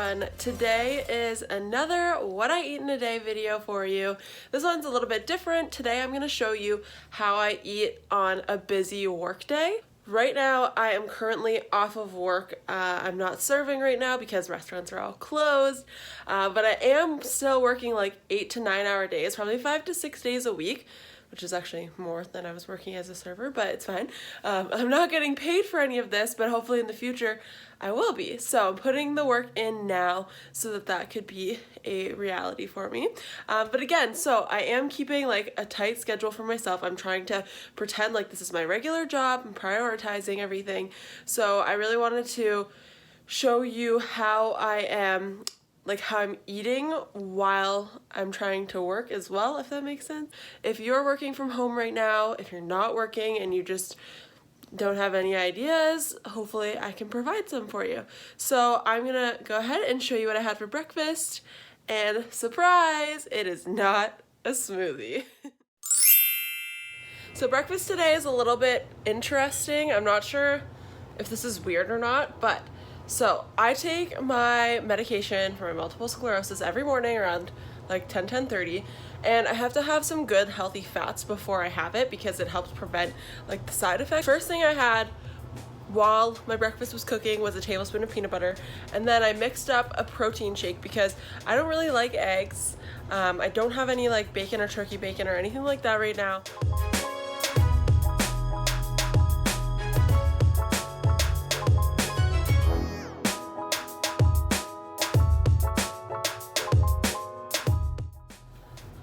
everyone. Today is another what I eat in a day video for you. This one's a little bit different. Today I'm going to show you how I eat on a busy work day. Right now I am currently off of work. I'm not serving right now because restaurants are all closed, but I am still working like 8 to 9 hour days, probably 5 to 6 days a week, which is actually more than I was working as a server, but it's fine. I'm not getting paid for any of this, but hopefully in the future I will be. So I'm putting the work in now so that that could be a reality for me. But again, so I am keeping like a tight schedule for myself. I'm trying to pretend like this is my regular job and prioritizing everything. So I really wanted to show you how I am, like how I'm eating while I'm trying to work as well, if that makes sense. If you're working from home right now, if you're not working and you just don't have any ideas, hopefully I can provide some for you. So I'm gonna go ahead and show you what I had for breakfast, and surprise, it is not a smoothie. So breakfast today is a little bit interesting. I'm not sure if this is weird or not, but so I take my medication for my multiple sclerosis every morning around like 10:30, and I have to have some good healthy fats before I have it because it helps prevent like the side effects. First thing I had while my breakfast was cooking was a tablespoon of peanut butter, and then I mixed up a protein shake because I don't really like eggs. I don't have any like bacon or turkey bacon or anything like that right now.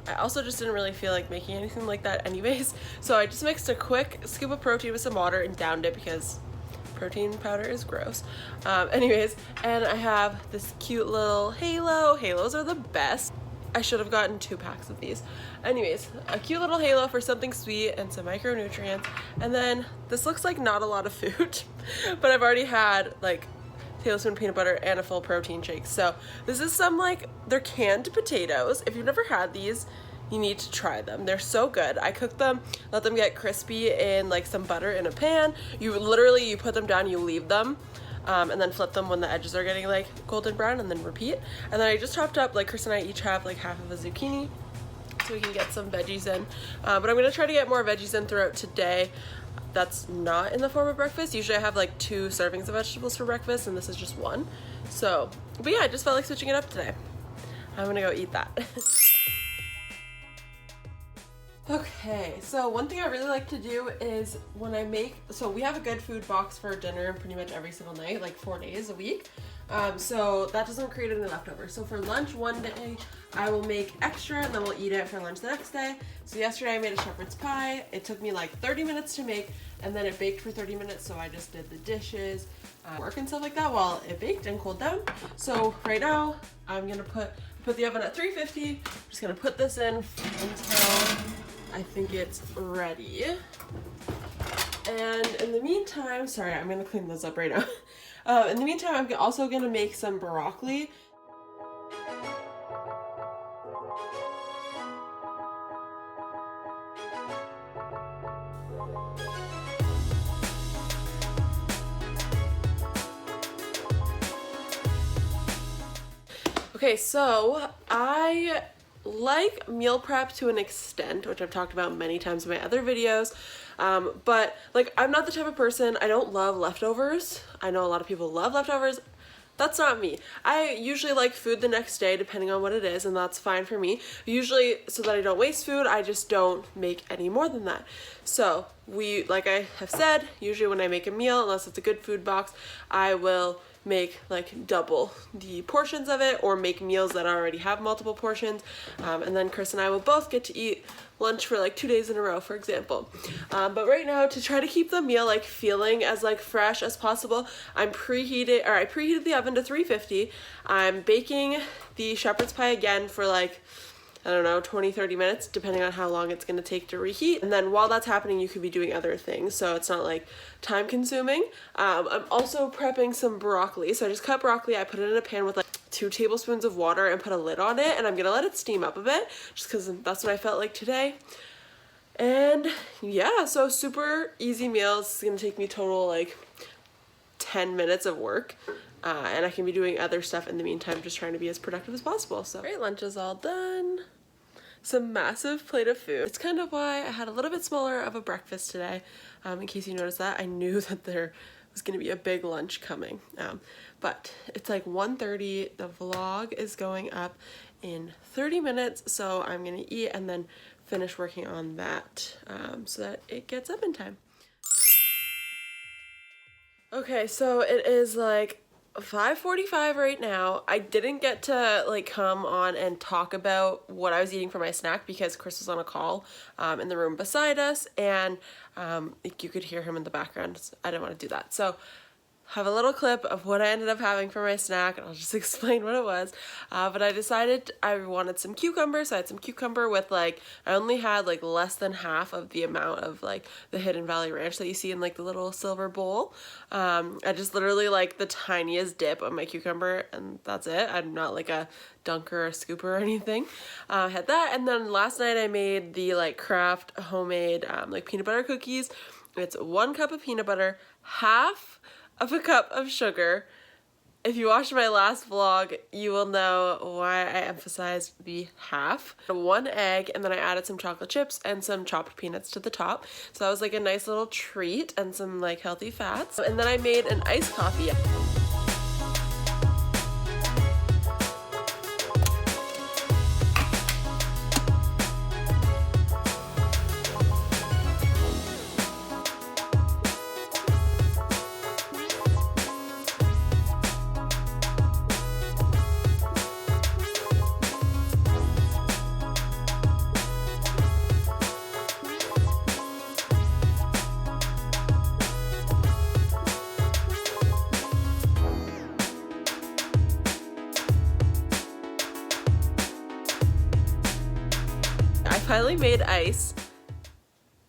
I also just didn't really feel like making anything like that anyways, so I just mixed a quick scoop of protein with some water and downed it because protein powder is gross. Anyways, and I have this cute little halo. Halos are the best. I should have gotten 2 packs of these. Anyways, a cute little halo for something sweet and some micronutrients. And then this looks like not a lot of food, but I've already had like tablespoon peanut butter and a full protein shake. So this is some like, they're canned potatoes. If you've never had these, you need to try them. They're so good. I cook them, let them get crispy in like some butter in a pan. You put them down, you leave them, and then flip them when the edges are getting like golden brown, and then repeat. And then I just chopped up, like Chris and I each have like half of a zucchini so we can get some veggies in. But I'm gonna try to get more veggies in throughout today. That's not in the form of breakfast. Usually I have like 2 servings of vegetables for breakfast, and this is just 1. So, but yeah, I just felt like switching it up today. I'm gonna go eat that. Okay, so one thing I really like to do is when I make, so we have a good food box for dinner pretty much every single night, like 4 days a week. So that doesn't create any leftovers. So for lunch one day, I will make extra and then we'll eat it for lunch the next day. So yesterday I made a shepherd's pie. It took me like 30 minutes to make, and then it baked for 30 minutes. So I just did the dishes, work and stuff like that while it baked and cooled down. So right now I'm gonna put the oven at 350. I'm just gonna put this in until I think it's ready. And in the meantime, sorry, I'm gonna clean those up right now. In the meantime, I'm also gonna make some broccoli. Okay, so I like meal prep to an extent, which I've talked about many times in my other videos, but like I'm not the type of person, I don't love leftovers. I know a lot of people love leftovers. That's not me. I usually like food the next day depending on what it is, and that's fine for me. Usually, so that I don't waste food, I just don't make any more than that. So like I have said, usually when I make a meal, unless it's a good food box, I will make like double the portions of it or make meals that already have multiple portions, and then Chris and I will both get to eat lunch for like 2 days in a row, for example. But right now, to try to keep the meal like feeling as like fresh as possible, I preheated the oven to 350. I'm baking the shepherd's pie again for like, I don't know, 20-30 minutes, depending on how long it's going to take to reheat. And then while that's happening, you could be doing other things, so it's not like time consuming. I'm also prepping some broccoli. So I just cut broccoli, I put it in a pan with like 2 tablespoons of water and put a lid on it, and I'm going to let it steam up a bit, just because that's what I felt like today. And yeah, so super easy meal. It's going to take me total like 10 minutes of work. and I can be doing other stuff in the meantime, just trying to be as productive as possible. So great, lunch is all done. Some massive plate of food. It's kind of why I had a little bit smaller of a breakfast today. In case you noticed that, I knew that there was going to be a big lunch coming. But it's like 1:30. The vlog is going up in 30 minutes, so I'm going to eat and then finish working on that so that it gets up in time. Okay, so it is like 5:45 right now. I didn't get to like come on and talk about what I was eating for my snack because Chris was on a call in the room beside us, and you could hear him in the background. So I didn't want to do that. So have a little clip of what I ended up having for my snack, and I'll just explain what it was. But I decided I wanted some cucumber, so I had some cucumber with like, I only had like less than half of the amount of like the Hidden Valley Ranch that you see in like the little silver bowl. I just literally like the tiniest dip of my cucumber, and that's it. I'm not like a dunker or a scooper or anything. I had that, and then last night I made the like Kraft homemade like peanut butter cookies. It's 1 cup of peanut butter, half of a cup of sugar. If you watched my last vlog, you will know why I emphasized the half. 1 egg, and then I added some chocolate chips and some chopped peanuts to the top. So that was like a nice little treat and some like healthy fats. And then I made an iced coffee. I finally made ice.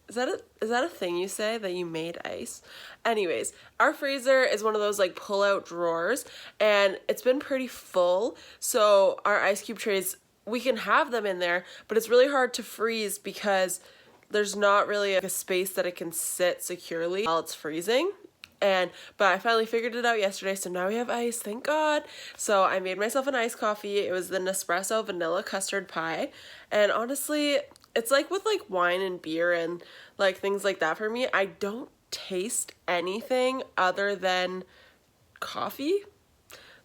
Is that a thing you say, that you made ice? Anyways, our freezer is one of those like pull out drawers, and it's been pretty full. So our ice cube trays, we can have them in there, but it's really hard to freeze because there's not really like a space that it can sit securely while it's freezing. But I finally figured it out yesterday, so now we have ice, thank God. So I made myself an iced coffee. It was the Nespresso vanilla custard pie, and honestly, it's like with like wine and beer and like things like that for me, I don't taste anything other than coffee.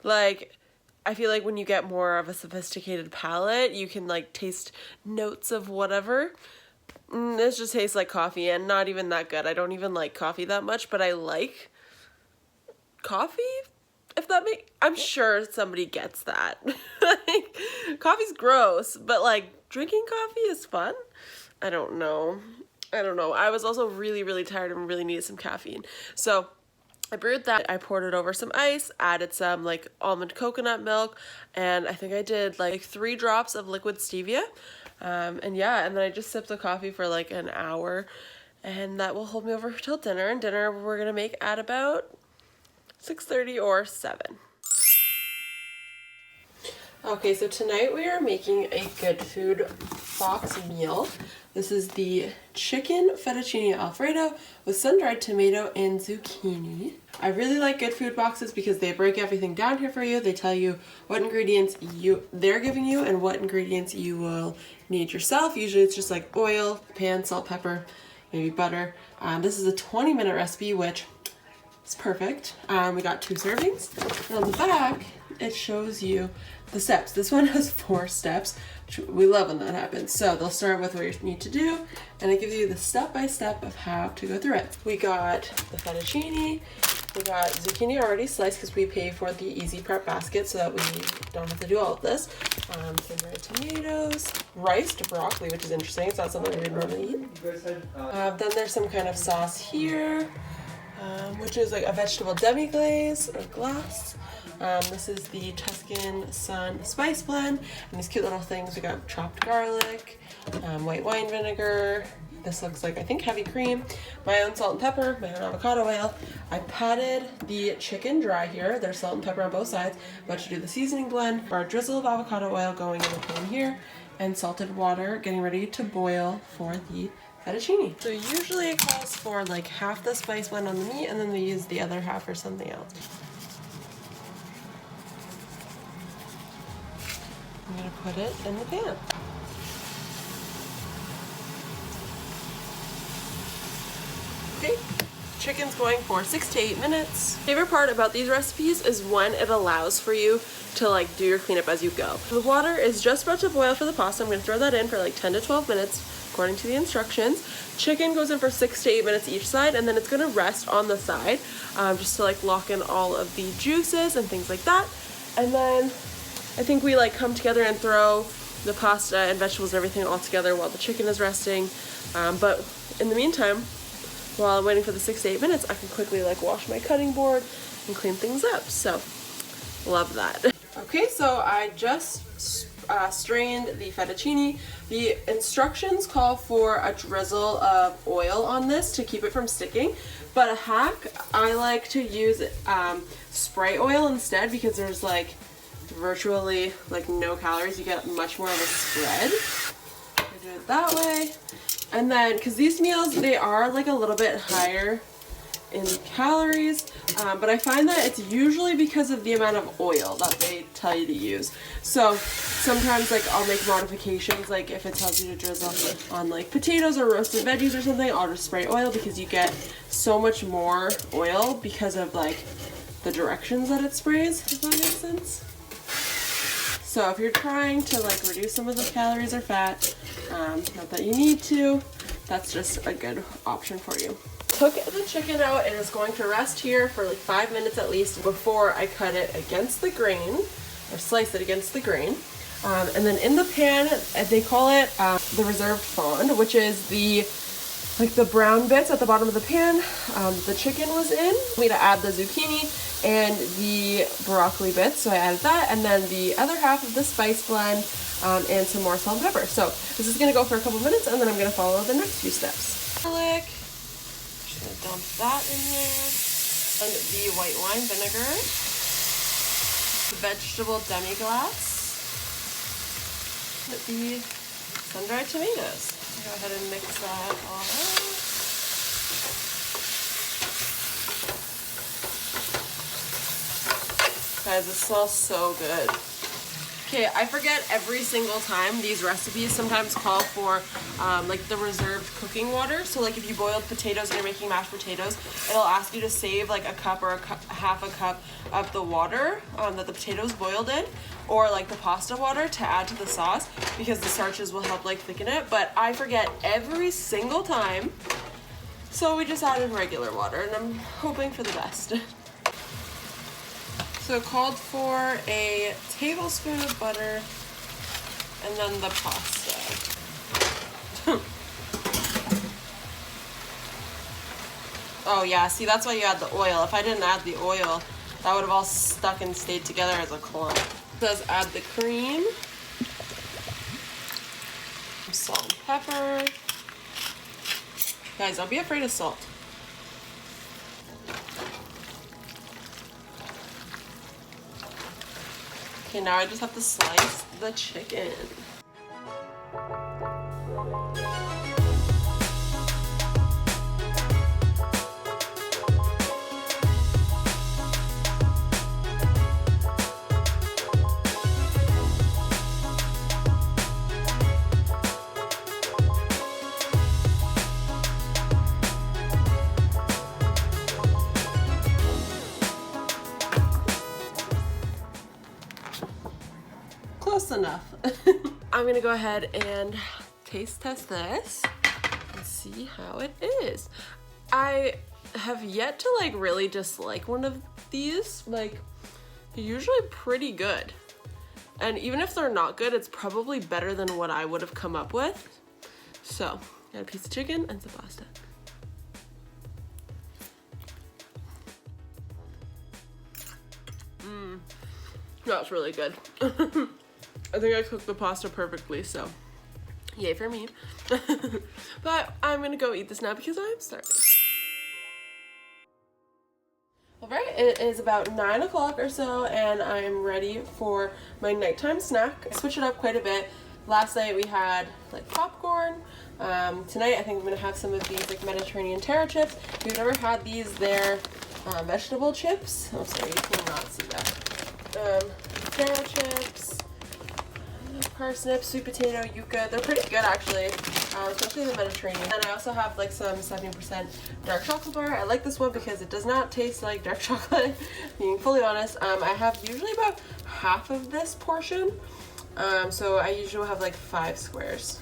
Like, I feel like when you get more of a sophisticated palate, you can like taste notes of whatever. This just tastes like coffee, and not even that good. I don't even like coffee that much, but I like coffee, if that I'm sure somebody gets that. Like, coffee's gross, but like drinking coffee is fun. I don't know. I was also really, really tired and really needed some caffeine. So I brewed that. I poured it over some ice, added some like almond coconut milk, and I think I did like 3 drops of liquid stevia. And yeah, and then I just sipped the coffee for like an hour, and that will hold me over till dinner. And dinner we're gonna make at about 6:30 or 7. Okay, so tonight we are making a Good Food box meal. This is the chicken fettuccine alfredo with sun-dried tomato and zucchini. I really like Good Food boxes because they break everything down here for you. They tell you what ingredients they're giving you and what ingredients you will need yourself. Usually it's just like oil, pan, salt, pepper, maybe butter. This is a 20-minute recipe, which is perfect. We got 2 servings. And on the back, it shows you the steps. This one has 4 steps, which we love when that happens. So they'll start with what you need to do, and it gives you the step-by-step of how to go through it. We got the fettuccine, we got zucchini already sliced because we pay for the easy prep basket so that we don't have to do all of this. Sun-dried tomatoes, riced broccoli, which is interesting. It's not something we would normally eat. Then there's some kind of sauce here, which is like a vegetable demi-glaze or glace. This is the Tuscan Sun Spice Blend, and these cute little things. We got chopped garlic, white wine vinegar. This looks like, I think, heavy cream. My own salt and pepper, my own avocado oil. I patted the chicken dry here. There's salt and pepper on both sides. I'm about to do the seasoning blend. Our drizzle of avocado oil going in the pan here, and salted water getting ready to boil for the fettuccine. So usually it calls for like half the spice blend on the meat, and then they use the other half for something else. I'm gonna put it in the pan. Okay, chicken's going for 6 to 8 minutes. Favorite part about these recipes is when it allows for you to like do your cleanup as you go. The water is just about to boil for the pasta. I'm gonna throw that in for like 10 to 12 minutes according to the instructions. Chicken goes in for 6 to 8 minutes each side, and then it's gonna rest on the side just to like lock in all of the juices and things like that. And then I think we like come together and throw the pasta and vegetables and everything all together while the chicken is resting. But in the meantime, while I'm waiting for the 6 to 8 minutes, I can quickly like wash my cutting board and clean things up. So love that. Okay, so I just strained the fettuccine. The instructions call for a drizzle of oil on this to keep it from sticking, but a hack, I like to use spray oil instead because there's like virtually like no calories. You get much more of a spread. I do it that way. And then, because these meals, they are like a little bit higher in calories, but I find that it's usually because of the amount of oil that they tell you to use. So sometimes like I'll make modifications, like if it tells you to drizzle on like potatoes or roasted veggies or something, I'll just spray oil because you get so much more oil because of like the directions that it sprays, if that makes sense. So if you're trying to like reduce some of the calories or fat, not that you need to, that's just a good option for you. Took the chicken out and it's going to rest here for like 5 minutes at least before I cut it against the grain, or slice it against the grain. And then in the pan, they call it the reserved fond, which is the brown bits at the bottom of the pan. The chicken was in. We need to add the zucchini and the broccoli bits, so I added that, and then the other half of the spice blend and some more salt and pepper. So this is gonna go for a couple minutes, and then I'm gonna follow the next few steps. Garlic, just gonna dump that in there, and the white wine vinegar, vegetable demi-glace, the sun-dried tomatoes. Go ahead and mix that all out. Guys, this smells so good. Okay, I forget every single time these recipes sometimes call for like the reserved cooking water. So like if you boiled potatoes and you're making mashed potatoes, it'll ask you to save like a cup or half a cup of the water that the potatoes boiled in, or like the pasta water to add to the sauce because the starches will help like thicken it. But I forget every single time, so we just added regular water, and I'm hoping for the best. So it called for a tablespoon of butter and then the pasta. Oh yeah, see, that's why you add the oil. If I didn't add the oil, that would have all stuck and stayed together as a clump. It says add the cream, some salt and pepper. Guys, don't be afraid of salt. Okay, now I just have to slice the chicken. Close enough. I'm gonna go ahead and taste test this and see how it is. I have yet to like really dislike one of these. Like, they're usually pretty good. And even if they're not good, it's probably better than what I would have come up with. So, got a piece of chicken and some pasta. That's really good. I think I cooked the pasta perfectly, so yay for me. But I'm gonna go eat this now because I'm starving. All right, it is about 9 o'clock or so, and I'm ready for my nighttime snack. I switched it up quite a bit. Last night we had like popcorn. Tonight I think I'm gonna have some of these like Mediterranean taro chips. If you've never had these, they're vegetable chips. Oh, sorry, you cannot see that. Taro chips. parsnip, sweet potato, yuca. They're pretty good actually, especially in the Mediterranean. And I also have like some 70% dark chocolate bar. I like this one because it does not taste like dark chocolate, being fully honest. I have usually about half of this portion, so I usually have like 5 squares.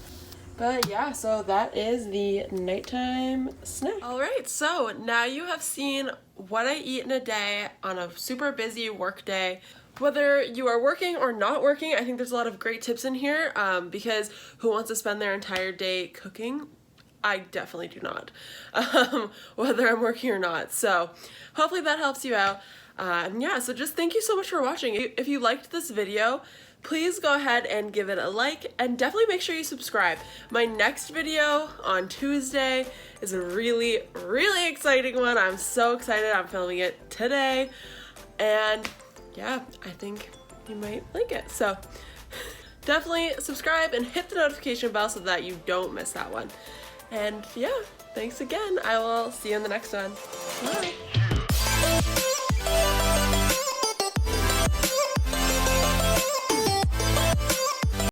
But yeah, so that is the nighttime snack. All right, so now you have seen what I eat in a day on a super busy work day. Whether you are working or not working, I think there's a lot of great tips in here, because who wants to spend their entire day cooking? I definitely do not, whether I'm working or not. So hopefully that helps you out. Yeah, so just thank you so much for watching. If you liked this video, please go ahead and give it a like, and definitely make sure you subscribe. My next video on Tuesday is a really, really exciting one. I'm so excited. I'm filming it today, and yeah, I think you might like it. So definitely subscribe and hit the notification bell so that you don't miss that one. And yeah, thanks again. I will see you in the next one. Bye.